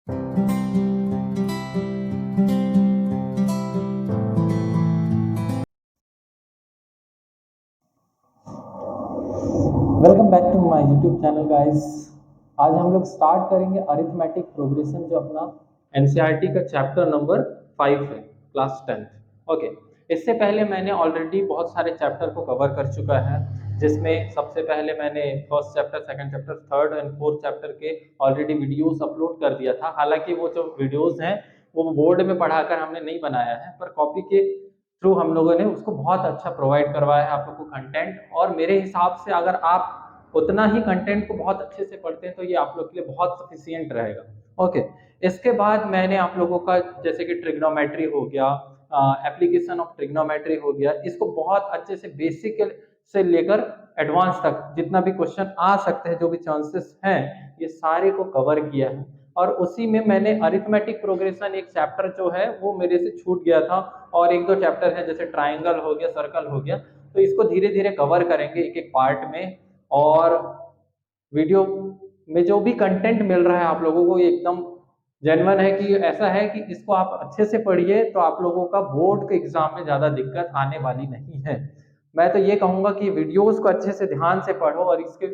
Welcome back to my YouTube channel guys. आज हम लोग स्टार्ट करेंगे अरिथमेटिक प्रोग्रेशन, जो अपना एनसीईआरटी का चैप्टर नंबर 5 है, क्लास 10th। ओके, इससे पहले मैंने ऑलरेडी बहुत सारे चैप्टर को कवर कर चुका है, जिसमें सबसे पहले मैंने first chapter, second chapter, third and fourth chapter के ऑलरेडी वीडियोस अपलोड कर दिया था। हालांकि वो जो वीडियोस हैं वो बोर्ड में पढ़ाकर हमने नहीं बनाया है, पर कॉपी के थ्रू हम लोगों ने उसको बहुत अच्छा प्रोवाइड करवाया है आप लोग को कंटेंट। और मेरे हिसाब से अगर आप उतना ही कंटेंट को बहुत अच्छे से पढ़ते हैं तो ये आप लोग के लिए बहुत सफिशियंट रहेगा। ओके, इसके बाद मैंने आप लोगों का जैसे कि ट्रिग्नोमेट्री हो गया, एप्लीकेशन ऑफ ट्रिग्नोमेट्री हो गया, इसको बहुत अच्छे से बेसिक से लेकर एडवांस तक जितना भी क्वेश्चन आ सकते हैं, जो भी चांसेस हैं, ये सारे को कवर किया है। और उसी में मैंने अरिथमेटिक प्रोग्रेशन एक चैप्टर जो है वो मेरे से छूट गया था, और एक दो चैप्टर है जैसे ट्राइंगल हो गया, सर्कल हो गया, तो इसको धीरे धीरे कवर करेंगे एक एक पार्ट में। और वीडियो में जो भी कंटेंट मिल रहा है आप लोगों को, ये एकदम जेन्युइन है कि ऐसा है कि इसको आप अच्छे से पढ़िए तो आप लोगों का बोर्ड के एग्जाम में ज़्यादा दिक्कत आने वाली नहीं है। मैं तो ये कहूँगा कि वीडियोस को अच्छे से ध्यान से पढ़ो, और इसके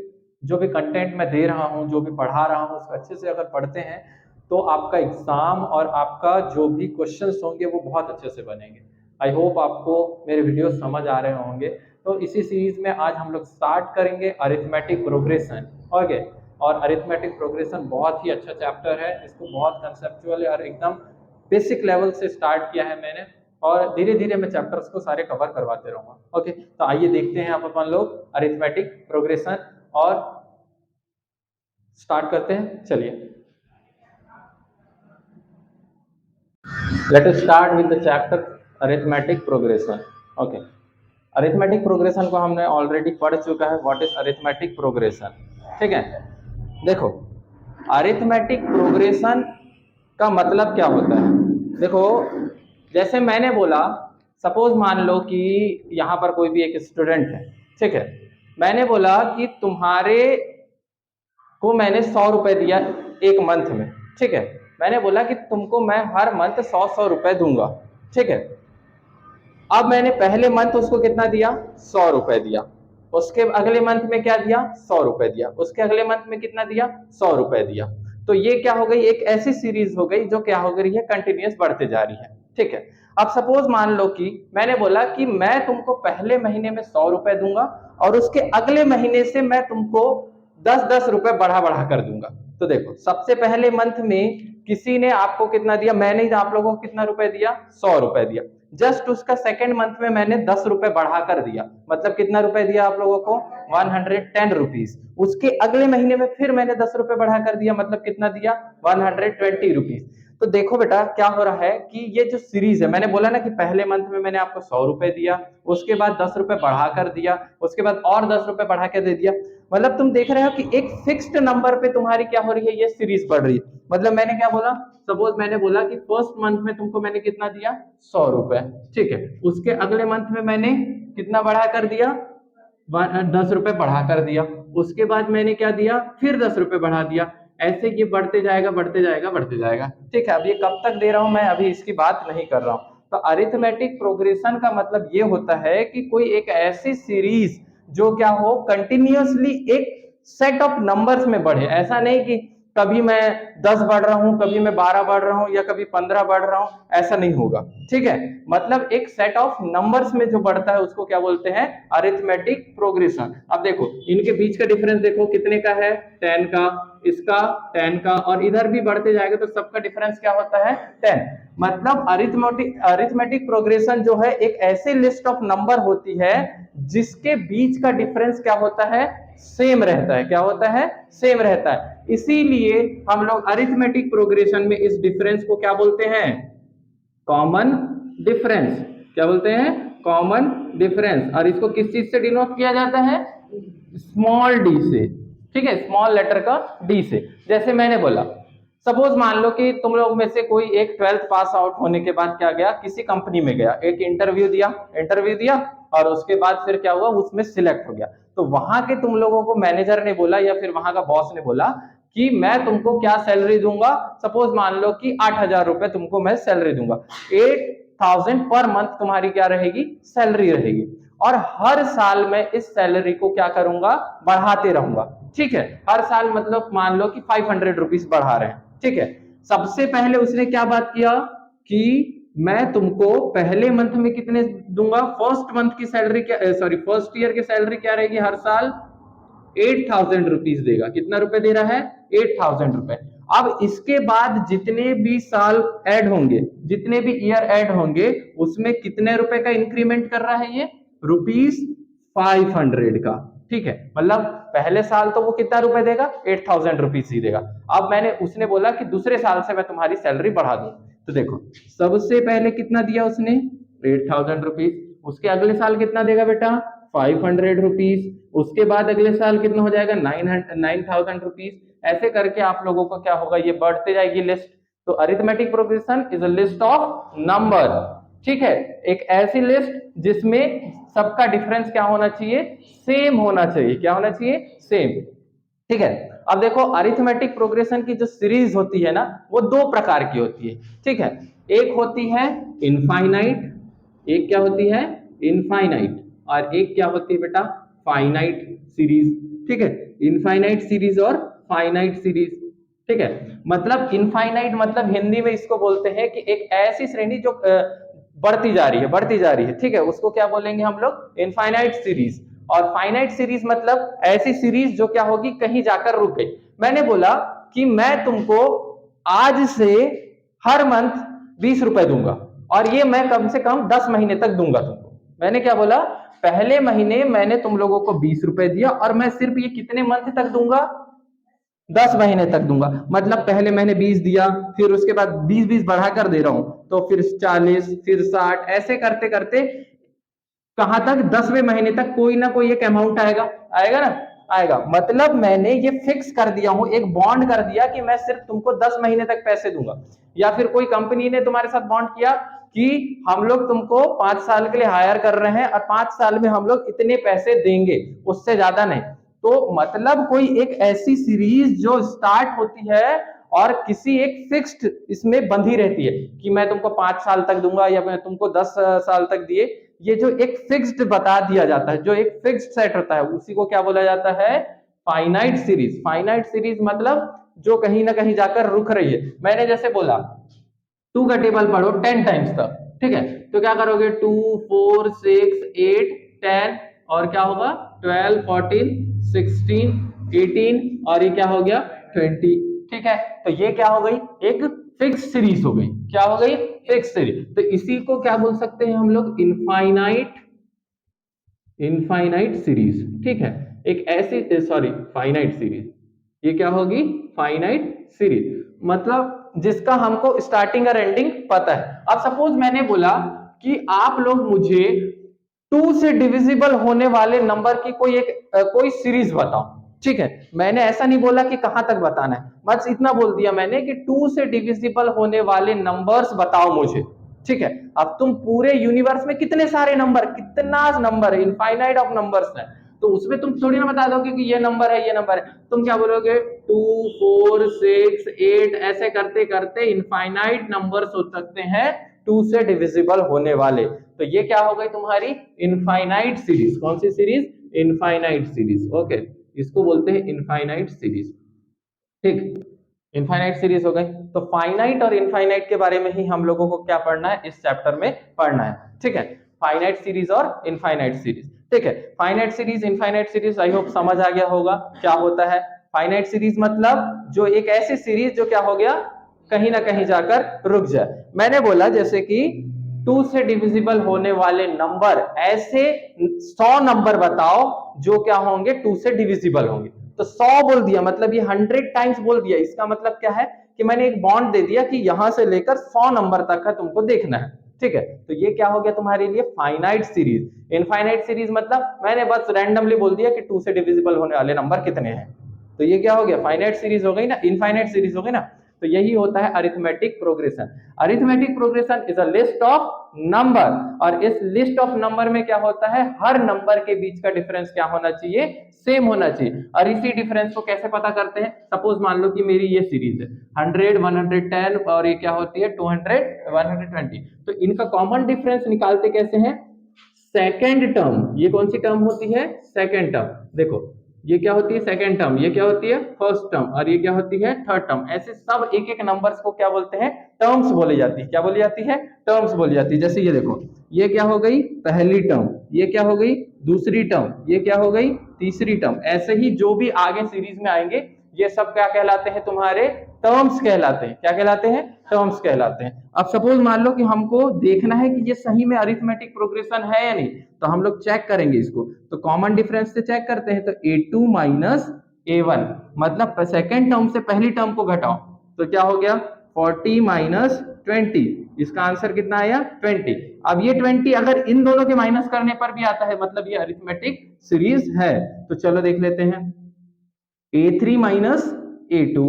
जो भी कंटेंट मैं दे रहा हूँ, जो भी पढ़ा रहा हूँ, उसको अच्छे से अगर पढ़ते हैं तो आपका एग्जाम और आपका जो भी क्वेश्चंस होंगे वो बहुत अच्छे से बनेंगे। आई होप आपको मेरे वीडियो समझ आ रहे होंगे। तो इसी सीरीज में आज हम लोग स्टार्ट करेंगे अरिथमेटिक प्रोग्रेशन। ओके, और अरिथमेटिक प्रोग्रेशन बहुत ही अच्छा चैप्टर है, इसको बहुत कंसेप्चुअल और एकदम बेसिक लेवल से स्टार्ट किया है मैंने, और धीरे धीरे मैं चैप्टर्स को सारे कवर करवाते रहूँगा। ओके, तो आइए देखते हैं आप अपन लोग अरिथमेटिक प्रोग्रेशन, और स्टार्ट करते हैं। चलिए, let us start with the chapter arithmetic progression. Okay, arithmetic progression को हमने ऑलरेडी पढ़ चुका है, व्हाट इज अरिथमेटिक प्रोग्रेशन। ठीक है, देखो अरिथमेटिक प्रोग्रेशन का मतलब क्या होता है। देखो, जैसे मैंने बोला, सपोज मान लो कि यहाँ पर कोई भी एक स्टूडेंट है, ठीक है, मैंने बोला कि तुम्हारे को मैंने 100 रुपए दिया एक मंथ में, ठीक है, मैंने बोला कि तुमको मैं हर मंथ 100 रुपए दूंगा, ठीक है। अब मैंने पहले मंथ उसको कितना दिया, 100 रुपए दिया, उसके अगले मंथ में क्या दिया, 100 रुपए दिया, उसके अगले मंथ में कितना दिया, 100 रुपए दिया। तो ये क्या हो गई, एक ऐसी सीरीज हो गई जो क्या हो गई है, कंटिन्यूस बढ़ते जा रही है। ठीक है, अब सपोज मान लो कि मैंने बोला कि मैं तुमको पहले महीने में 100 रुपए दूंगा, और उसके अगले महीने से मैं तुमको 10-10 रुपए बढ़ा बढ़ा कर दूंगा। तो देखो, सबसे पहले मंथ में किसी ने आपको कितना दिया, मैंने आप लोगों को कितना रुपए दिया, 100 रुपए दिया। जस्ट उसका सेकेंड मंथ में मैंने 10 रुपए बढ़ा कर दिया, मतलब कितना रुपए दिया आप लोगों को, 110 रुपीज। उसके अगले महीने में फिर मैंने 10 रुपए बढ़ा कर दिया, मतलब कितना दिया, 120 रुपीज। तो देखो बेटा क्या हो रहा है कि ये जो सीरीज है, मैंने बोला ना कि पहले मंथ में मैंने आपको 100 रुपए दिया, उसके बाद 10 रुपए बढ़ा कर दिया, उसके बाद और 10 रुपए बढ़ा के दे दिया। मतलब तुम देख रहे हो कि एक फिक्स्ड नंबर पे तुम्हारी क्या हो रही है, ये सीरीज बढ़ रही है। मतलब मैंने क्या बोला, सपोज मैंने बोला कि फर्स्ट मंथ में तुमको मैंने कितना दिया, 100 रुपए, ठीक है, उसके अगले मंथ में मैंने कितना बढ़ा कर दिया, 10 रुपए बढ़ा कर दिया, उसके बाद मैंने क्या दिया, फिर 10 रुपए बढ़ा दिया। ऐसे ये बढ़ते जाएगा बढ़ते जाएगा बढ़ते जाएगा। ठीक है, अब ये कब तक दे रहा हूं मैं, अभी इसकी बात नहीं कर रहा हूं। तो अरिथमेटिक प्रोग्रेशन का मतलब ये होता है कि कोई एक ऐसी सीरीज जो क्या हो, कंटिन्यूअसली एक सेट ऑफ नंबर्स में बढ़े। ऐसा नहीं कि कभी मैं 10 बढ़ रहा हूं, कभी मैं 12 बढ़ रहा हूं, या कभी 15 बढ़ रहा हूं, ऐसा नहीं होगा। ठीक है, मतलब एक सेट ऑफ नंबर्स में जो बढ़ता है उसको क्या बोलते हैं, अरिथमेटिक प्रोग्रेशन। अब देखो इनके बीच का डिफरेंस देखो कितने का है, 10 का, इसका 10 का, और इधर भी बढ़ते जाएगा तो सबका डिफरेंस क्या होता है, 10। मतलब अरिथमेटिक प्रोग्रेशन जो है एक ऐसे लिस्ट ऑफ नंबर होती है जिसके बीच का डिफरेंस क्या होता है, सेम रहता है। क्या होता है, सेम रहता है। इसीलिए हम लोग अरिथमेटिक प्रोग्रेशन में इस डिफरेंस को क्या बोलते हैं, कॉमन डिफरेंस। क्या बोलते हैं, कॉमन डिफरेंस। और इसको किस चीज से डिनोट किया जाता है, स्मॉल डी से। ठीक है, स्मॉल लेटर का डी से। जैसे मैंने बोला, सपोज मान लो कि तुम लोग में से कोई एक 12th पास आउट होने के बाद क्या गया, किसी कंपनी में गया, एक इंटरव्यू दिया, और उसके बाद फिर क्या हुआ, उसमें सिलेक्ट हो गया। तो वहां के तुम लोगों को मैनेजर ने बोला या फिर वहां का बॉस ने बोला कि मैं तुमको क्या सैलरी दूंगा, सपोज मान लो कि 8,000 रुपए तुमको मैं सैलरी दूंगा, 8,000 पर मंथ तुम्हारी क्या रहेगी, सैलरी रहेगी, और हर साल मैं इस सैलरी को क्या करूंगा, बढ़ाते रहूंगा। ठीक है, हर साल मतलब मान लो कि 500 रुपीज बढ़ा रहे हैं। ठीक है, सबसे पहले उसने क्या बात किया कि मैं तुमको पहले मंथ में कितने दूंगा, फर्स्ट मंथ की सैलरी क्या, सॉरी फर्स्ट ईयर की सैलरी क्या रहेगी, हर साल 8,000 रुपीज देगा। कितना रुपए दे रहा है, 8,000 रुपए। अब इसके बाद जितने भी साल ऐड होंगे, जितने भी ईयर ऐड होंगे, उसमें कितने रुपए का इंक्रीमेंट कर रहा है ये, ₹500 का। ठीक है, मतलब पहले साल तो वो कितना रुपए देगा, 8,000 रुपीज ही देगा। अब मैंने उसने बोला कि दूसरे साल से मैं तुम्हारी सैलरी बढ़ा दूं, तो देखो सबसे पहले कितना दिया उसने, 8,000 रुपीज। उसके अगले साल कितना देगा बेटा, 500 रुपीज। उसके बाद अगले साल कितना हो जाएगा, 9,000 रुपीज। ऐसे करके आप लोगों को क्या होगा, ये बढ़ते जाएगी लिस्ट। तो arithmetic progression is a list of number. ठीक है, एक ऐसी लिस्ट जिसमें सबका डिफरेंस क्या होना चाहिए, सेम होना चाहिए। क्या होना चाहिए, सेम। ठीक है, अब देखो अरिथमेटिक प्रोग्रेशन की जो सीरीज होती है ना, वो दो प्रकार की होती है। ठीक है, एक होती है इनफाइनाइट, एक क्या होती है, इनफाइनाइट, और एक क्या होती है बेटा, फाइनाइट सीरीज। ठीक है, इनफाइनाइट सीरीज और फाइनाइट सीरीज। ठीक है, मतलब इनफाइनाइट मतलब हिंदी में इसको बोलते हैं कि एक ऐसी श्रेणी जो बढ़ती जा रही है, बढ़ती जा रही है। ठीक है, उसको क्या बोलेंगे हम लोग, इनफाइनाइट सीरीज। और फाइनाइट सीरीज मतलब ऐसी सीरीज जो क्या होगी, कहीं जाकर रुक गई। मैंने बोला कि मैं तुमको आज से हर मंथ 20 रुपए दूंगा, और ये मैं कम से कम 10 महीने तक दूंगा तुमको। मैंने क्या बोला, पहले महीने मैंने तुम लोगों को 20 रुपए दिया, और मैं सिर्फ ये कितने मंथ तक दूंगा, 10 महीने तक दूंगा। मतलब पहले मैंने 20 दिया, फिर उसके बाद 20 बढ़ा कर दे रहा हूं, तो फिर 40, फिर 60, ऐसे करते करते कहां तक, 10वें महीने तक कोई ना कोई एक अमाउंट आएगा, आएगा ना, आएगा। मतलब मैंने ये फिक्स कर दिया हूं, एक बॉन्ड कर दिया कि मैं सिर्फ तुमको 10 महीने तक पैसे दूंगा। या फिर कोई कंपनी ने तुम्हारे साथ बॉन्ड किया कि हम लोग तुमको 5 साल के लिए हायर कर रहे हैं, और 5 साल में हम लोग इतने पैसे देंगे, उससे ज्यादा नहीं। तो मतलब कोई एक ऐसी सीरीज जो स्टार्ट होती है और किसी एक फिक्स्ड इसमें बंधी रहती है कि मैं तुमको 5 साल तक दूंगा, या मैं तुमको 10 साल तक दिए, ये जो एक फिक्स्ड बता दिया जाता है, जो एक फिक्स्ड सेट होता है, उसी को क्या बोला जाता है, फाइनाइट सीरीज। फाइनाइट सीरीज मतलब जो कहीं ना कहीं जाकर रुक रही है। मैंने जैसे बोला 2 का टेबल पढ़ो 10 टाइम्स तक। ठीक है, तो क्या करोगे, 2, 4, 6, 8, 10, और क्या होगा, 12, 14, 16, 18, और ये क्या हो गया, 20। ठीक है, तो ये क्या हो गई, एक फिक्स सीरीज हो गई। क्या हो गई, फिक्स सीरीज। तो इसी को क्या बोल सकते हैं हम लोग, इनफाइनाइट, इनफाइनाइट सीरीज। ठीक है, एक ऐसी, सॉरी फाइनाइट सीरीज, ये क्या होगी, फाइनाइट सीरीज, मतलब जिसका हमको स्टार्टिंग और एंडिंग पता है। अब सपोज मैंने बोला कि आप लोग मुझे 2 से डिविजिबल होने वाले नंबर की कोई सीरीज बताओ। ठीक है, मैंने ऐसा नहीं बोला कि कहां तक बताना है, बस इतना बोल दिया मैंने कि 2 से डिविजिबल होने वाले नंबर्स बताओ मुझे। ठीक है, अब तुम पूरे यूनिवर्स में कितने सारे नंबर, कितना नंबर है, इनफाइनाइट ऑफ नंबर्स है, तो उसमें तुम थोड़ी ना बता दोगे कि ये नंबर है, ये नंबर है। तुम क्या बोलोगे, 2, 4, 6, 8, ऐसे करते करते इनफाइनाइट नंबर्स हो सकते हैं 2 से डिविजिबल होने वाले। तो ये क्या हो गई तुम्हारी इनफाइनाइट सीरीज। कौन सी सीरीज, इनफाइनाइट सीरीज। ओके, इसको बोलते हैं इनफाइनाइट सीरीज। ठीक, इनफाइनाइट सीरीज हो गई। तो फाइनाइट और इनफाइनाइट के बारे में ही हम लोगों को क्या पढ़ना है, इस चैप्टर में पढ़ना है। ठीक है, फाइनाइट सीरीज और इनफाइनाइट सीरीज। ठीक है, finite series, infinite series, I hope समझ आ गया होगा क्या होता है। फाइनाइट सीरीज मतलब जो एक ऐसी सीरीज जो क्या हो गया, कहीं ना कहीं जाकर रुक जाए। मैंने बोला जैसे कि 2 से डिविजिबल होने वाले नंबर, ऐसे 100 नंबर बताओ जो क्या होंगे, 2 से डिविजिबल होंगे। तो 100 बोल दिया, मतलब ये 100 टाइम्स बोल दिया। इसका मतलब क्या है कि मैंने एक बॉन्ड दे दिया कि यहां से लेकर 100 नंबर तक का तुमको देखना है। ठीक है, तो ये क्या हो गया तुम्हारे लिए, फाइनाइट सीरीज। इनफाइनाइट सीरीज मतलब मैंने बस रैंडमली बोल दिया कि 2 से डिविजिबल होने वाले नंबर कितने हैं, तो ये क्या हो गया, फाइनाइट सीरीज हो गई ना, इनफाइनाइट सीरीज हो गई ना। तो यही होता है arithmetic progression. Arithmetic progression is a list of number, और इस लिस्ट ऑफ नंबर में क्या होता है, हर नंबर के बीच का डिफरेंस क्या होना चाहिए, सेम होना चाहिए। और इसी डिफरेंस को कैसे पता करते हैं, सपोज मान लो कि मेरी ये सीरीज है 100, 110 और ये क्या होती है 200, 120, तो इनका कॉमन डिफरेंस निकालते कैसे हैं, सेकेंड टर्म, ये कौन सी टर्म होती है, सेकेंड टर्म, देखो ये क्या होती है सेकेंड टर्म, ये क्या होती है फर्स्ट टर्म, और ये क्या होती है थर्ड टर्म। ऐसे सब एक एक नंबर्स को क्या बोलते हैं, टर्म्स बोली जाती है। क्या बोली जाती है, टर्म्स बोली जाती है। जैसे ये देखो, ये क्या हो गई पहली टर्म, ये क्या हो गई दूसरी टर्म, ये क्या हो गई तीसरी टर्म। ऐसे ही जो भी आगे सीरीज में आएंगे ये सब क्या कहलाते हैं, तुम्हारे टर्म्स कहलाते हैं। क्या कहलाते हैं, टर्म्स कहलाते हैं। अब सपोज मान लो कि हमको देखना है कि ये सही में अरिथमेटिक प्रोग्रेशन है या नहीं, तो हम लोग चेक करेंगे इसको। तो कॉमन डिफरेंस से चेक करते हैं, तो a2 माइनस a1, मतलब सेकेंड टर्म से पहली टर्म को घटाओ, तो क्या हो गया 40 माइनस 20, इसका आंसर कितना आया 20। अब ये 20 अगर इन दोनों के माइनस करने पर भी आता है, मतलब ये अरिथमेटिक सीरीज है। तो चलो देख लेते हैं, a3 minus a2,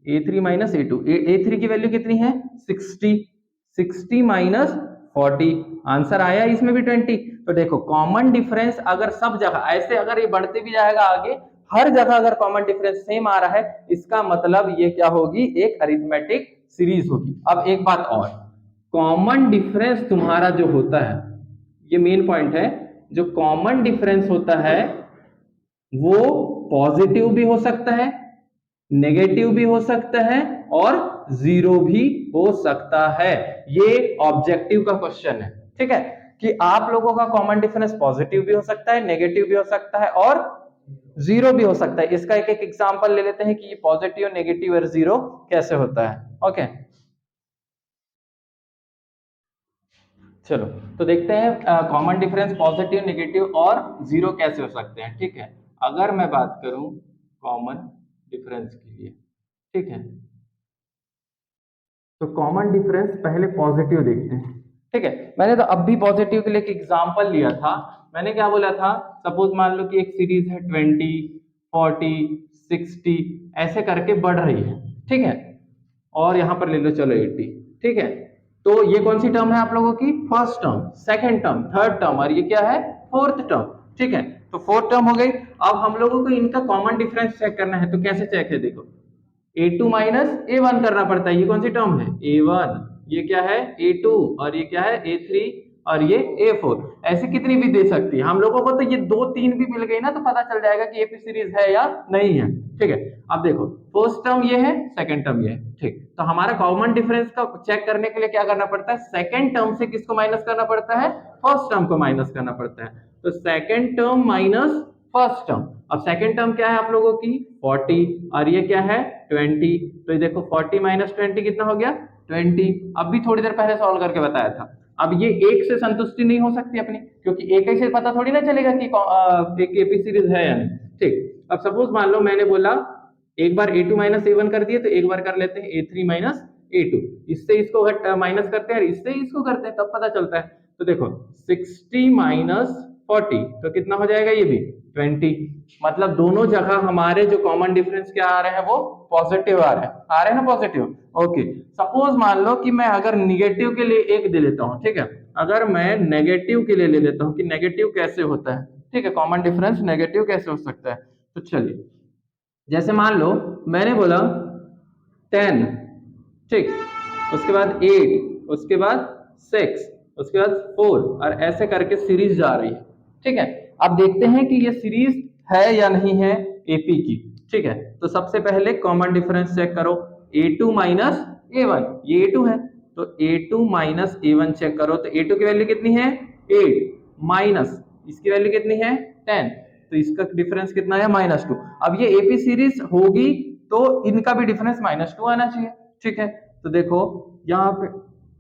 a3 minus a2, a3 की वैल्यू कितनी है 60, 60 माइनस 40, आंसर आया इसमें भी 20। तो देखो कॉमन डिफरेंस अगर सब जगह ऐसे, अगर ये बढ़ते भी जाएगा आगे, हर जगह अगर कॉमन डिफरेंस सेम आ रहा है, इसका मतलब ये क्या होगी, एक अरिथमेटिक सीरीज होगी। अब एक बात और, कॉमन डिफरेंस तुम्हारा जो होता है, ये मेन पॉइंट है, जो कॉमन डिफरेंस होता है वो पॉजिटिव भी हो सकता है, नेगेटिव भी हो सकता है, और जीरो भी हो सकता है। ये ऑब्जेक्टिव का क्वेश्चन है, ठीक है, कि आप लोगों का कॉमन डिफरेंस पॉजिटिव भी हो सकता है, नेगेटिव भी हो सकता है, और जीरो भी हो सकता है। इसका एक एक एग्जांपल ले लेते हैं कि ये पॉजिटिव, नेगेटिव और जीरो कैसे होता है। ओके, चलो तो देखते हैं कॉमन डिफरेंस पॉजिटिव, नेगेटिव और जीरो कैसे हो सकते हैं। ठीक है, अगर मैं बात करूं कॉमन डिफरेंस के लिए, ठीक है, तो कॉमन डिफरेंस पहले पॉजिटिव देखते हैं। ठीक है, मैंने तो अब भी पॉजिटिव के लिए एक एग्जांपल लिया था। मैंने क्या बोला था, सपोज मान लो कि एक सीरीज है 20, 40, 60 ऐसे करके बढ़ रही है, ठीक है, और यहां पर ले लो चलो 80, ठीक है। तो ये कौन सी टर्म है आप लोगों की, first term, second term, third term, और ये क्या है फोर्थ टर्म, ठीक है। तो फोर्थ टर्म हो गई। अब हम लोगों को इनका कॉमन डिफरेंस चेक करना है, तो कैसे चेक है, देखो a2 माइनस a1 करना पड़ता है। ये कौन सी टर्म है a1, ये क्या है a2, और ये क्या है a3, और ये a4। ऐसे कितनी भी दे सकती है हम लोगों को, तो ये 2 3 भी मिल गई ना, तो पता चल जाएगा कि एपी सीरीज है या नहीं है। ठीक है, अब देखो फर्स्ट टर्म ये है, सेकंड टर्म ये है, ठीक। तो हमारा कॉमन डिफरेंस का चेक करने के लिए क्या करना पड़ता है, सेकंड टर्म से किसको माइनस करना पड़ता है, फर्स्ट टर्म को माइनस करना पड़ता है। तो second term minus first term. अब सेकंड टर्म क्या है आप लोगों की 40, और ये क्या है 20। तो ये देखो 40 माइनस 20 कितना हो गया 20। अब भी थोड़ी देर पहले सॉल्व करके बताया था। अब ये एक से संतुष्टि नहीं हो सकती अपनी, क्योंकि एक ही से पता थोड़ी ना चलेगा कि एक एपी सीरीज है या नहीं। ठीक, अब सपोज मान लो मैंने बोला एक बार a2 माइनस a1 कर दिए, तो एक बार कर लेते हैं a3 माइनस a2, इससे इसको माइनस करते हैं, इससे इसको करते हैं, तब पता चलता है। तो देखो 60 माइनस 40, तो कितना हो जाएगा ये भी 20। मतलब दोनों जगह हमारे जो कॉमन डिफरेंस क्या आ रहे हैं, वो पॉजिटिव आ रहे हैं, आ रहे हैं ना पॉजिटिव। ओके, सपोज मान लो कि मैं अगर निगेटिव के लिए एक दे लेता हूं, ठीक है, अगर मैं नेगेटिव के लिए ले लेता हूं कि नेगेटिव कैसे होता है, ठीक है, कॉमन डिफरेंस नेगेटिव कैसे हो सकता है। तो चलिए, जैसे मान लो मैंने बोला 10, ठीक, उसके बाद 8, उसके बाद 6, उसके बाद 4, और ऐसे करके सीरीज जा रही है। ठीक है, अब देखते हैं कि ये सीरीज है या नहीं है एपी की। ठीक है, तो सबसे पहले कॉमन डिफरेंस चेक करो, a2 माइनस a1, ये a2 है, तो a2 माइनस a1 चेक करो, तो a2 की वैल्यू कितनी है 8, माइनस इसकी वैल्यू कितनी है 10, तो इसका डिफरेंस कितना है -2। अब ये एपी सीरीज होगी तो इनका भी डिफरेंस -2 आना चाहिए। ठीक है, तो देखो यहाँ पे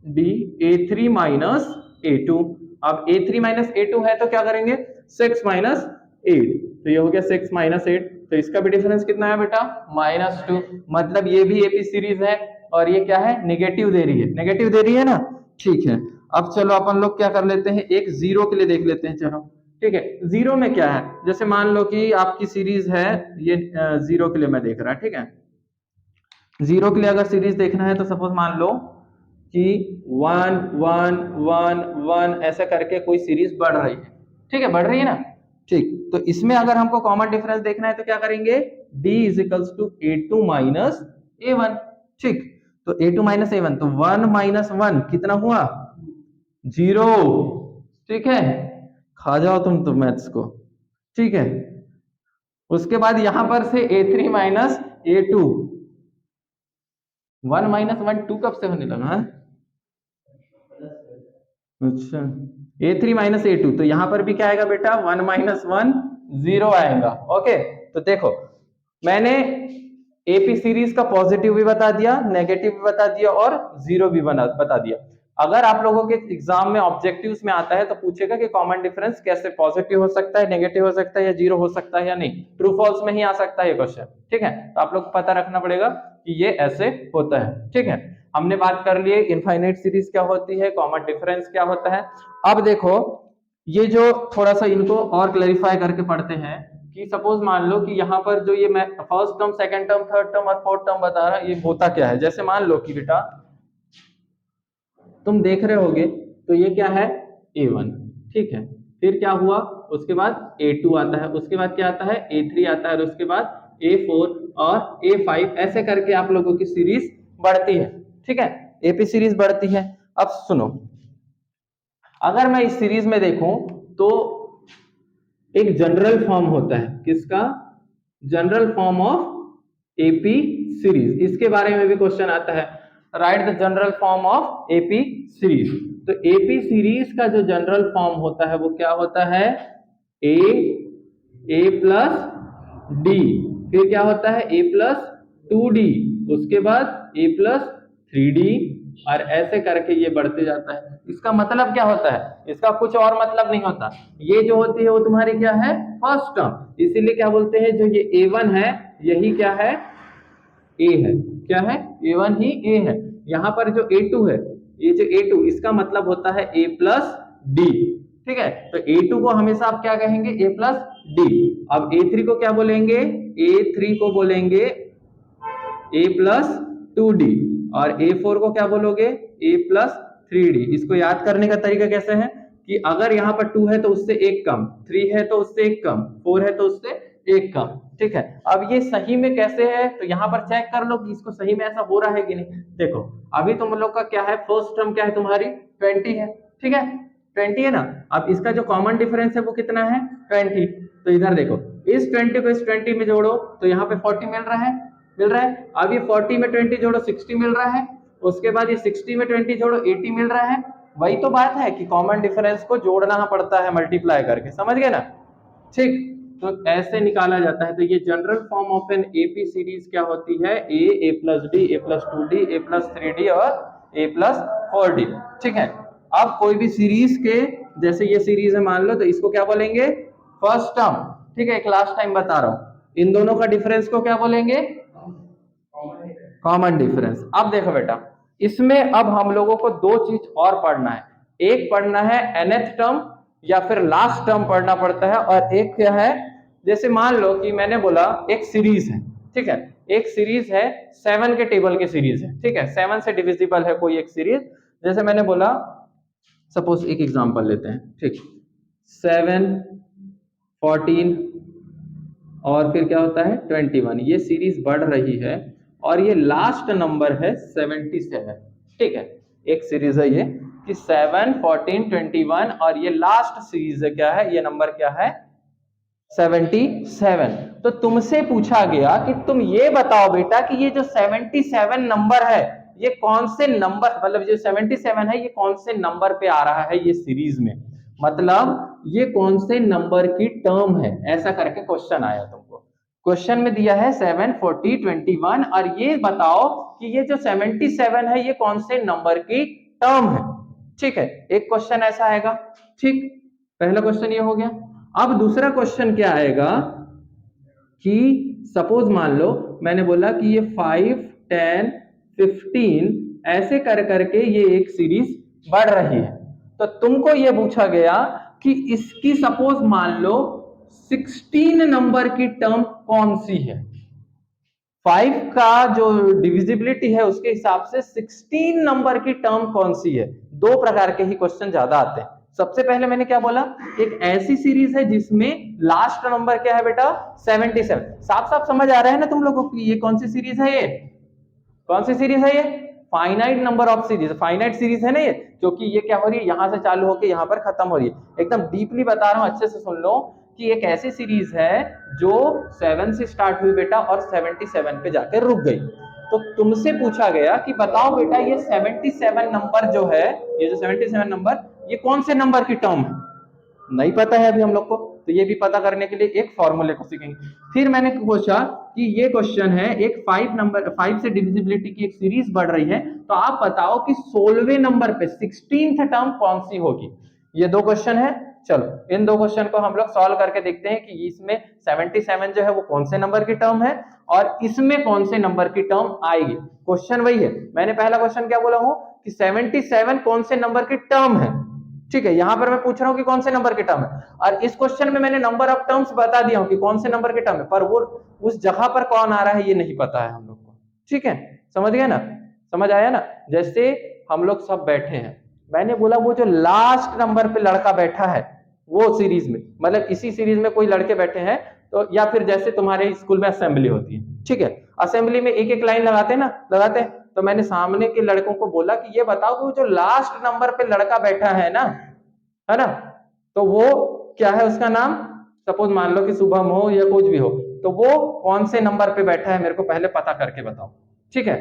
डी a3 माइनस a2, अब a3 माइनस a2 है तो क्या करेंगे 6 माइनस 8, तो ये हो गया 6 माइनस 8, तो इसका भी डिफरेंस कितना है बेटा -2। मतलब ये भी एपी सीरीज है, और ये क्या है नेगेटिव दे रही है, नेगेटिव दे रही है ना। ठीक है, अब चलो अपन लोग क्या कर लेते हैं, एक जीरो के लिए देख लेते हैं। चलो ठीक है, जीरो में क्या है, जैसे मान लो कि आपकी सीरीज है ये जीरो के लिए मैं देख रहा है, ठीक है, जीरो के लिए अगर सीरीज देखना है तो सपोज मान लो कि 1 1 1 1 ऐसे करके कोई सीरीज बढ़ रही है, ठीक है, बढ़ रही है ना, ठीक। तो इसमें अगर हमको कॉमन डिफरेंस देखना है तो क्या करेंगे, d is equals to a2 minus a1, ठीक। तो a2 माइनस a1, तो 1 माइनस 1 कितना हुआ, 0, ठीक है, खा जाओ तुम तो मैथ्स को, ठीक है। उसके बाद यहां पर से a3 माइनस a2, 1 माइनस 1 2 कब से होने लगा है? अच्छा, a3 माइनस a2, तो यहां पर भी क्या आएगा बेटा, 1 माइनस 1 0 आएगा। ओके, तो देखो मैंने एपी सीरीज का पॉजिटिव भी बता दिया, नेगेटिव भी बता दिया और जीरो भी बता दिया। अगर आप लोगों के एग्जाम में ऑब्जेक्टिव्स में आता है तो पूछेगा कि कॉमन डिफरेंस कैसे पॉजिटिव हो सकता है, नेगेटिव हो सकता है या जीरो हो सकता है या नहीं, ट्रू फॉल्स में ही आ सकता है ये क्वेश्चन, ठीक है। तो आप लोग को पता रखना पड़ेगा कि ये ऐसे होता है, ठीक है। हमने बात कर लिए इनफाइनाइट सीरीज क्या होती है, कॉमन डिफरेंस क्या होता है। अब देखो ये जो थोड़ा सा इनको और क्लैरिफाई करके पढ़ते हैं कि सपोज मान लो कि यहाँ पर जो ये मैं first term, second term, third term और फोर्थ टर्म बता रहा, ये होता क्या है। जैसे मान लो कि बेटा तुम देख रहे होगे तो ये क्या है, a1, ठीक है, फिर क्या हुआ, उसके बाद a2 आता है, उसके बाद क्या आता है, a3 आता है, और उसके बाद a4 और a5, ऐसे करके आप लोगों की सीरीज बढ़ती है, ठीक है, एपी सीरीज बढ़ती है। अब सुनो, अगर मैं इस सीरीज में देखूं तो एक जनरल फॉर्म होता है, किसका, general form of AP series, इसके बारे में भी क्वेश्चन आता है, right the general form of AP series. तो एपी सीरीज का जो जनरल फॉर्म होता है वो क्या होता है, ए प्लस डी, फिर क्या होता है a प्लस 2d, उसके बाद a प्लस 3d, और ऐसे करके ये बढ़ते जाता है। इसका मतलब क्या होता है, इसका कुछ और मतलब नहीं होता, ये जो होती है वो तुम्हारी क्या है, फर्स्ट टर्म, इसीलिए क्या बोलते हैं, जो ये a1 है यही क्या है, a है, क्या है, a1 ही a है। यहाँ पर जो a2 है, ये जो a2, इसका मतलब होता है a प्लस डी, ठीक है। तो a2 को हमेशा आप क्या कहेंगे, a प्लस डी। अब a3 को क्या बोलेंगे, a3 को बोलेंगे a प्लस 2d, और a4 को क्या बोलोगे, a प्लस 3d। इसको याद करने का तरीका कैसे है कि अगर यहाँ पर 2 है तो उससे एक कम, 3 है तो उससे एक कम, 4 है तो उससे एक कम, ठीक है। अब ये सही में कैसे है, तो यहाँ पर चेक कर लो कि इसको सही में ऐसा हो रहा है कि नहीं। देखो अभी तुम लोग का क्या है, फर्स्ट टर्म क्या है तुम्हारी, 20 है, ठीक है, 20 है ना। अब इसका जो कॉमन डिफरेंस है वो कितना है, 20। तो इधर देखो, इस 20 को इस 20 में जोड़ो तो यहाँ पे 40 मिल रहा है, मिल रहा है। अब ये 40 में 20 जोड़ो 60 मिल रहा है, उसके बाद ये 60 में 20 जोड़ो 80 मिल रहा है। वही तो बात है कि कॉमन डिफरेंस को जोड़ना पड़ता है मल्टीप्लाई करके, समझ गए ना, ठीक। तो ऐसे निकाला जाता है। तो ये general form of an AP series क्या होती है, ए प्लस डी, ए प्लस 2d, ए प्लस 3d और ए प्लस 4d, ठीक है। अब कोई भी सीरीज के, जैसे ये सीरीज है मान लो, तो इसको क्या बोलेंगे, फर्स्ट टर्म, ठीक है, एक लास्ट टाइम बता रहा हूं, इन दोनों का डिफरेंस को क्या बोलेंगे, कॉमन डिफरेंस। अब देखो बेटा, इसमें अब हम लोगों को दो चीज और पढ़ना है, एक पढ़ना है nth टर्म या फिर लास्ट टर्म पढ़ना पड़ता है, और एक क्या है, जैसे मान लो कि मैंने बोला एक सीरीज है, ठीक है, एक सीरीज है 7 के टेबल की सीरीज है, ठीक है, 7 से डिविजिबल है कोई एक सीरीज। जैसे मैंने बोला, सपोज एक एग्जांपल लेते हैं, ठीक, 7 14 और फिर क्या होता है 21, ये सीरीज बढ़ रही है और ये लास्ट नंबर है 77, ठीक है, एक सीरीज है ये कि 7 14 21, और ये लास्ट सीरीज है, क्या है ये नंबर, क्या है 77। तो तुमसे पूछा गया कि तुम ये बताओ बेटा कि ये जो 77 नंबर है ये कौन से नंबर, मतलब जो 77 है ये कौन से नंबर पे आ रहा है ये सीरीज में, मतलब ये कौन से नंबर की टर्म है, ऐसा करके क्वेश्चन आया तुमको। क्वेश्चन में दिया है 7 40 21, और ये बताओ कि ये जो 77 है ये कौन से नंबर की टर्म है, ठीक है, एक क्वेश्चन ऐसा आएगा, ठीक। पहला क्वेश्चन ये हो गया। अब दूसरा क्वेश्चन क्या आएगा कि सपोज मान लो मैंने बोला कि ये 5 10 15 ऐसे कर करके ये एक सीरीज बढ़ रही है, तो तुमको ये पूछा गया कि इसकी सपोज मान लो 16 नंबर की टर्म कौन सी है, 5 का जो डिविजिबिलिटी है उसके हिसाब से 16 नंबर की टर्म कौन सी है। दो प्रकार के ही क्वेश्चन ज्यादा आते हैं। सबसे पहले मैंने क्या बोला, एक ऐसी सीरीज है जिसमें लास्ट नंबर क्या है बेटा 77। साफ साफ समझ आ रहा है ना तुम लोगों को ये कौन सी सीरीज है, ये कौन सी सीरीज है, ये finite number of series, finite series है ना ये, क्योंकि ये क्या हो रही है यहां से चालू होकर यहां पर खत्म हो रही है। एकदम डीपली बता रहा हूं, अच्छे से सुन लो कि एक ऐसी सीरीज है जो 7 से स्टार्ट हुई बेटा और 77 पे जाकर रुक गई। तो तुमसे पूछा गया कि बताओ बेटा ये 77 नंबर जो है, ये जो 77 नंबर ये कौन से नंबर की टर्म है, नहीं पता है अभी हम लोग को। तो ये भी पता करने के लिए एक फॉर्मूले को सीखेंगे। फिर मैंने पूछा कि ये क्वेश्चन है एक 5 से डिविजिबिलिटी की एक सीरीज बढ़ रही है, तो आप बताओ कि 16वें नंबर पे 16th टर्म कौन सी होगी। ये दो क्वेश्चन है। चलो इन दो क्वेश्चन को हम लोग सॉल्व करके देखते हैं कि इसमें 77 जो है वो कौन से नंबर की टर्म है और इसमें कौन से नंबर की टर्म आएगी। क्वेश्चन वही है, मैंने पहला क्वेश्चन क्या बोला हूं कि 77 कौन से नंबर की टर्म है। ठीक है, यहां पर मैं पूछ रहा हूं कि कौन से नंबर के टर्म है, और इस क्वेश्चन में मैंने नंबर ऑफ टर्म्स बता दिया हूं कि कौन से नंबर के टर्म है, पर वो उस जगह पर कौन आ रहा है ये नहीं पता है हम लोग को। ठीक है, समझ गए ना, समझ आया ना। जैसे हम लोग सब बैठे हैं, मैंने बोला वो जो लास्ट नंबर पे लड़का बैठा है वो सीरीज में, मतलब इसी सीरीज में कोई लड़के बैठे हैं, तो या फिर जैसे तुम्हारे स्कूल में असेंबली होती है, ठीक है, असेंबली में एक एक लाइन लगाते हैं ना, लगाते हैं, तो मैंने सामने के लड़कों को बोला कि ये बताओ कि वो जो लास्ट नंबर पे लड़का बैठा है ना, तो वो क्या है उसका नाम, सपोज मान लो कि शुभम हो या कुछ भी हो, तो वो कौन से नंबर पे बैठा है मेरे को पहले पता करके बताओ। ठीक है,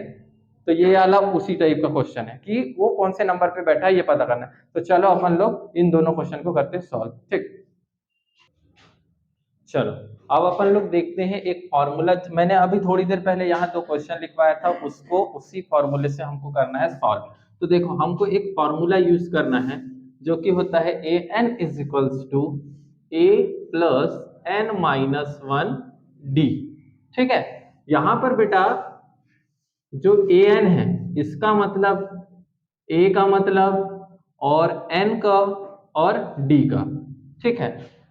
तो ये अलग उसी टाइप का क्वेश्चन है कि वो कौन से नंबर पे बैठा है ये पता करना है। तो चलो अपन लोग इन दोनों क्वेश्चन को करते हैं सॉल्व। ठीक, चलो अब अपन लोग देखते हैं एक फॉर्मूला, मैंने अभी थोड़ी देर पहले यहाँ दो क्वेश्चन लिखवाया था, उसको उसी फॉर्मूले से हमको करना है सॉल्व। तो देखो हमको एक फॉर्मूला यूज करना है जो कि होता है A N is equals to A plus N minus one D. ठीक है, यहां पर बेटा जो ए एन है इसका मतलब ए का मतलब और एन का और डी का। ठीक है,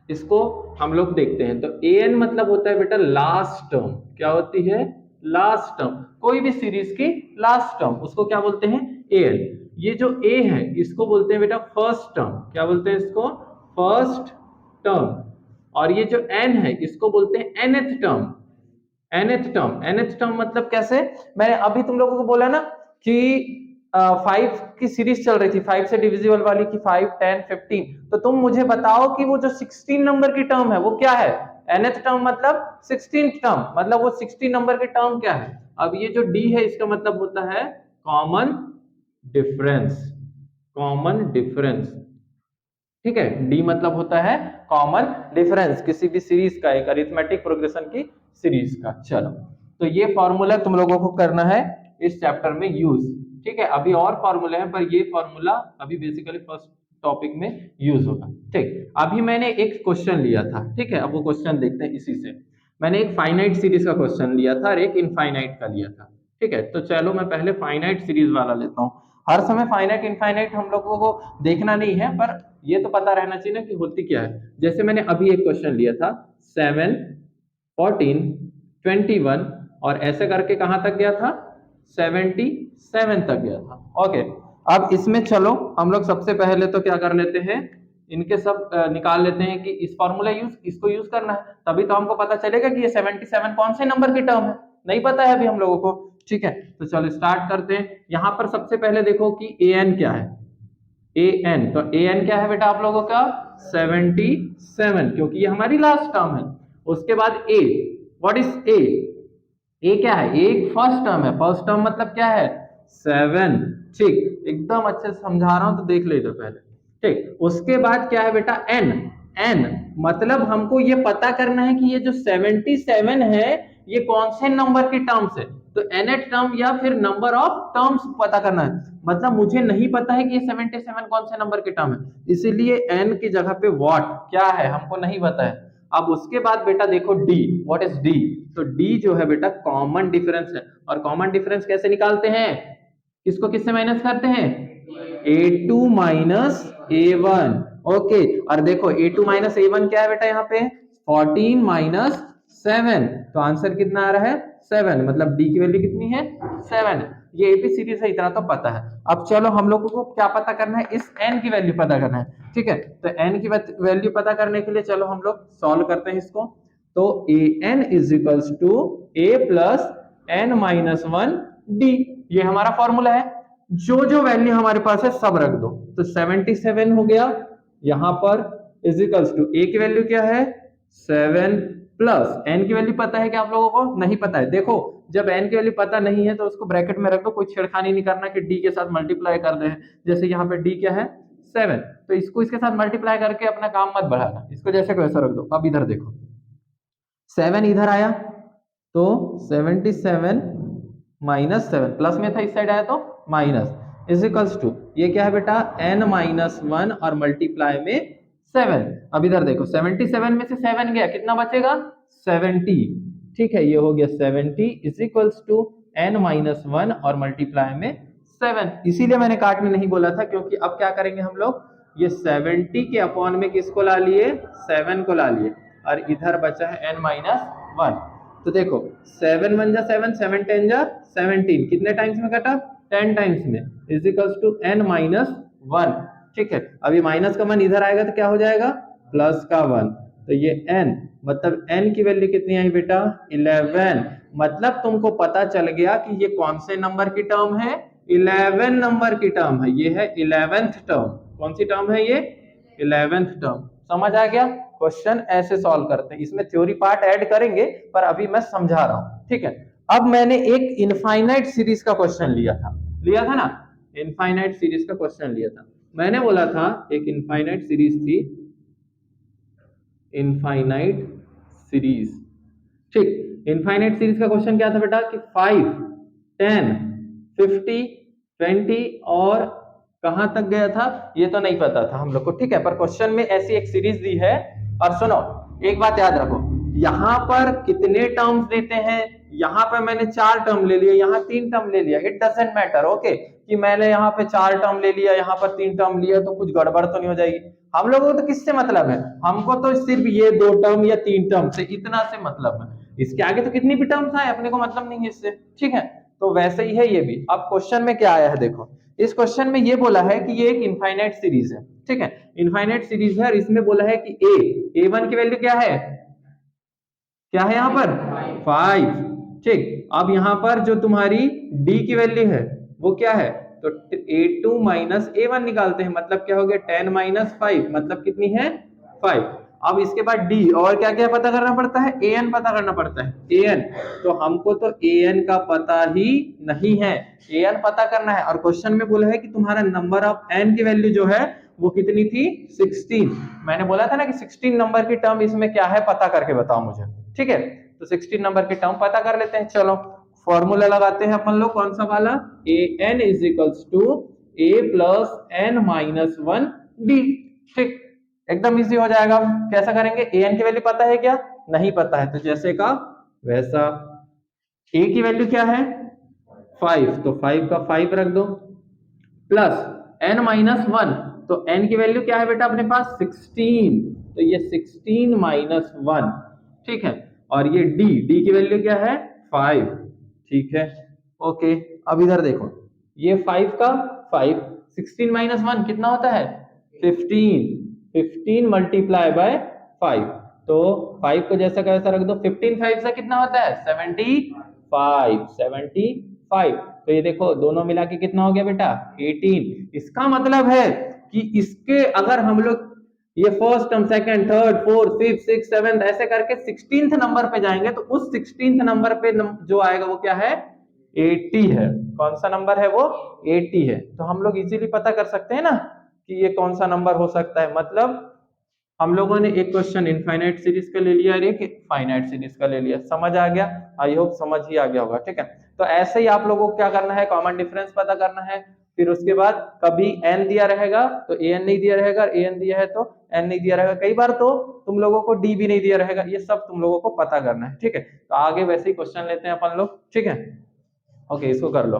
इसको हम लोग देखते हैं। तो ए एन मतलब होता है बेटा लास्ट टर्म, क्या होती है लास्ट टर्म, कोई भी सीरीज की लास्ट टर्म उसको क्या बोलते हैं ए एन। ये जो ए है इसको बोलते हैं बेटा फर्स्ट टर्म, क्या बोलते हैं इसको फर्स्ट टर्म, और ये जो एन है इसको बोलते हैं एनथ टर्म। एनथ टर्म मतलब कैसे, मैंने अभी तुम लोगों को बोला ना कि 5 की सीरीज चल रही थी, 5 से डिविजिबल वाली की 5 10 15, तो तुम मुझे बताओ कि वो जो 16 नंबर की टर्म है वो क्या है। एनथ टर्म मतलब 16 टर्म, मतलब वो 16 नंबर की टर्म क्या है। अब ये जो डी है इसका मतलब होता है कॉमन डिफरेंस, कॉमन डिफरेंस। ठीक है, डी मतलब होता है कॉमन डिफरेंस किसी भी सीरीज का, एक अरिथमेटिक प्रोग्रेशन की सीरीज का। चलो तो ये फॉर्मूला तुम लोगों को करना है इस चैप्टर में यूज। ठीक है, अभी और फॉर्मूले हैं पर ये फॉर्मूला अभी बेसिकली फर्स्ट टॉपिक में यूज होगा। ठीक, अभी मैंने एक क्वेश्चन लिया था, ठीक है, अब वो क्वेश्चन देखते हैं। इसी से मैंने एक फाइनाइट सीरीज का क्वेश्चन लिया था और एक इनफाइनाइट का लिया था। ठीक है, तो चलो मैं पहले फाइनाइट सीरीज वाला लेता हूँ। हर समय फाइनाइट इनफाइनाइट हम लोगों को देखना नहीं है, पर ये तो पता रहना चाहिए ना कि होती क्या है। जैसे मैंने अभी एक क्वेश्चन लिया था 7 14 21 और ऐसे करके कहां तक गया था 77 तक गया था। ओके, अब इसमें चलो हम लोग सबसे पहले तो क्या कर लेते हैं, इनके सब निकाल लेते हैं कि इस फॉर्मूला इसको यूज करना है, तभी तो हमको पता चलेगा कि ये 77 कौन से नंबर की टर्म है, नहीं पता है अभी हम लोगों को। ठीक है, तो चलो स्टार्ट करते हैं। यहां पर सबसे पहले देखो कि ए एन क्या है, ए एन, तो ए एन क्या है बेटा आप लोगों का 77, क्योंकि ये हमारी लास्ट टर्म है। उसके बाद ए, व्हाट इज ए, ए क्या है, एक फर्स्ट टर्म है, फर्स्ट टर्म मतलब क्या है 7। ठीक, एकदम अच्छे से समझा रहा हूं तो देख ले इधर पहले। ठीक, उसके बाद क्या है बेटा एन, एन मतलब हमको ये पता करना है कि ये जो 77 है ये कौन से नंबर की टर्म्स है, तो nth टर्म या फिर नंबर ऑफ टर्म्स पता करना है। मतलब मुझे नहीं पता है कि ये 77 कौन से नंबर की टर्म है, इसीलिए n की जगह पे व्हाट क्या है हमको नहीं पता है। अब उसके बाद बेटा देखो डी, व्हाट इज डी, तो डी जो है बेटा कॉमन डिफरेंस है, और कॉमन डिफरेंस कैसे निकालते हैं, किसको किससे माइनस करते हैं, a2 माइनस a1। ओके, और देखो a2 माइनस a1 क्या है बेटा यहाँ पे 14 माइनस 7, तो आंसर कितना आ रहा है 7, मतलब डी की वैल्यू कितनी है 7। ये एपी सीरीज है, इतना तो पता है। अब चलो हम लोगों को क्या पता करना है, इस एन की वैल्यू पता करना है। ठीक है, तो एन की वैल्यू पता करने के लिए चलो हम लोग सॉल्व करते हैं इसको। तो A N is equals to A plus N minus one D, ये हमारा फॉर्मूला है। जो जो वैल्यू हमारे पास है सब रख दो, तो 77 हो गया यहां पर, इज इक्वल्स टू ए की वैल्यू क्या है 7 प्लस एन की वैल्यू पता है कि आप लोगों को नहीं पता है। देखो जब एन की वैल्यू पता नहीं है तो उसको ब्रैकेट में रख दो, कोई छेड़खानी नहीं करना कि डी के साथ मल्टीप्लाई कर दे। जैसे यहाँ पे डी क्या है 7, तो इसको इसके साथ मल्टीप्लाई करके अपना काम मत बढ़ाना, इसको जैसे को वैसा रख दो। अब इधर देखो 7 इधर आया तो 77 माइनस 7, प्लस में था इस साइड आया तो माइनस, इज इक्वल्स टू ये क्या है बेटा n माइनस 1 और मल्टीप्लाई में 7। अब इधर देखो 77 में से 7 गया, कितना बचेगा 70। ठीक है, ये हो गया 70 is equals to n minus 1 और मल्टीप्लाई में 7। इसीलिए मैंने काट में नहीं बोला था, क्योंकि अब क्या करेंगे हम लोग, ये 70 के अपॉन में किसको ला लिए 7 को ला लिए, और इधर बचा है n माइनस 1। तो देखो 7 1 जा 7, 7 10 जा 17, कितने टाइम्स में कटा 10 टाइम्स में, is equals to n minus 1। ठीक है, अभी माइनस का 1 इधर आएगा तो क्या हो जाएगा प्लस का 1, तो ये n मतलब n की वैल्यू कितनी आई बेटा 11। मतलब तुमको पता चल गया कि ये कौन से नंबर की टर्म है 11 नंबर की टर्म है, ये है 11th टर्म। कौन सी टर्म है ये 11th टर्म। समझ आ गया, क्वेश्चन ऐसे सॉल्व करते हैं, इसमें थ्योरी पार्ट ऐड करेंगे पर अभी मैं समझा रहा हूं। ठीक है, अब मैंने एक इनफाइनाइट सीरीज का क्वेश्चन लिया था ना, इनफाइनाइट सीरीज का क्वेश्चन लिया था। मैंने बोला था एक इनफाइनाइट सीरीज थी, इनफाइनाइट सीरीज। ठीक, इनफाइनाइट सीरीज का क्वेश्चन क्या था बेटा कि 5 10 50 20 और कहां तक गया था ये तो नहीं पता था हम लोग को। ठीक है, पर क्वेश्चन में ऐसी एक सीरीज दी है। और सुनो एक बात याद रखो, यहां पर कितने टर्म्स देते हैं, यहां पर मैंने 4 टर्म ले लिया, यहां 3 टर्म ले लिया, इट डजंट मैटर। ओके, कि मैंने यहाँ पे 4 टर्म ले लिया, यहाँ पर 3 टर्म लिया तो कुछ गड़बड़ तो नहीं हो जाएगी। हम लोगों को तो किससे मतलब है, हमको तो सिर्फ ये 2 टर्म या 3 टर्म से इतना से मतलब है, इसके आगे तो कितनी भी टर्म्स आए अपने को मतलब नहीं है इससे। ठीक है, तो वैसे ही है ये भी। अब क्वेश्चन में क्या आया है देखो, इस क्वेश्चन में ये बोला है कि ये एक इनफाइनाइट सीरीज है। ठीक है, इनफाइनाइट सीरीज है और इसमें बोला है कि a1 की वैल्यू क्या है यहाँ पर 5। ठीक, अब यहाँ पर जो तुम्हारी d की वैल्यू है वो क्या है, तो a2 माइनस a1 निकालते हैं, मतलब क्या हो गया 10 माइनस 5, मतलब कितनी है 5। अब इसके बाद d और क्या क्या पता करना पड़ता है, an पता करना पड़ता है an, तो हमको तो an का पता ही नहीं है, an पता करना है। और क्वेश्चन में बोला है कि तुम्हारा नंबर ऑफ n की वैल्यू जो है वो कितनी थी 16। मैंने बोला था ना कि 16 नंबर की टर्म इसमें क्या है पता करके बताओ मुझे। ठीक है, तो 16 नंबर की टर्म पता कर लेते हैं। चलो फॉर्मूला लगाते हैं अपन लोग, कौन सा वाला, A N is equals to A plus N minus 1 D. ठीक, एकदम इजी हो जाएगा। कैसा करेंगे, ए एन की वैल्यू पता है क्या, नहीं पता है, तो जैसे का वैसा। ए की वैल्यू क्या है 5, तो 5 का 5 रख दो, प्लस एन माइनस 1, तो एन की वैल्यू क्या है बेटा अपने पास 16, तो ये 16 माइनस 1। ठीक है, और ये डी की वैल्यू क्या है 5। ठीक है, ओके। अब इधर देखो ये 5 का 5, 16 माइनस 1 कितना होता है 15, 15 मल्टीप्लाई बाय 5, तो 5 को जैसा का वैसा रख दो, 15 5 से कितना होता है 75। तो ये देखो दोनों मिला के कितना हो गया बेटा 18। इसका मतलब है कि इसके अगर हम लोग ये first term, second, third, fourth, fifth, six, seventh ऐसे करके 16th नंबर पे जाएंगे तो उस 16th नंबर पे जो आएगा वो क्या है 80 है। कौन सा नंबर है वो 80 है। तो हम लोग इजीली पता कर सकते हैं ना कि ये कौन सा नंबर हो सकता है। मतलब हम लोगों ने एक क्वेश्चन इनफाइनाइट सीरीज का ले लिया और एक फाइनाइट सीरीज का ले लिया। समझ आ गया, आई होप समझ ही आ गया होगा। ठीक है, तो ऐसे ही आप लोगों को क्या करना है, कॉमन डिफरेंस पता करना है। फिर उसके बाद कभी n दिया रहेगा तो an नहीं दिया रहेगा, an दिया है तो n नहीं दिया रहेगा, कई बार तो तुम लोगों को d भी नहीं दिया रहेगा। ये सब तुम लोगों को पता करना है। ठीक है, तो आगे वैसे ही क्वेश्चन लेते हैं अपन लोग। ठीक है, ओके, इसको कर लो।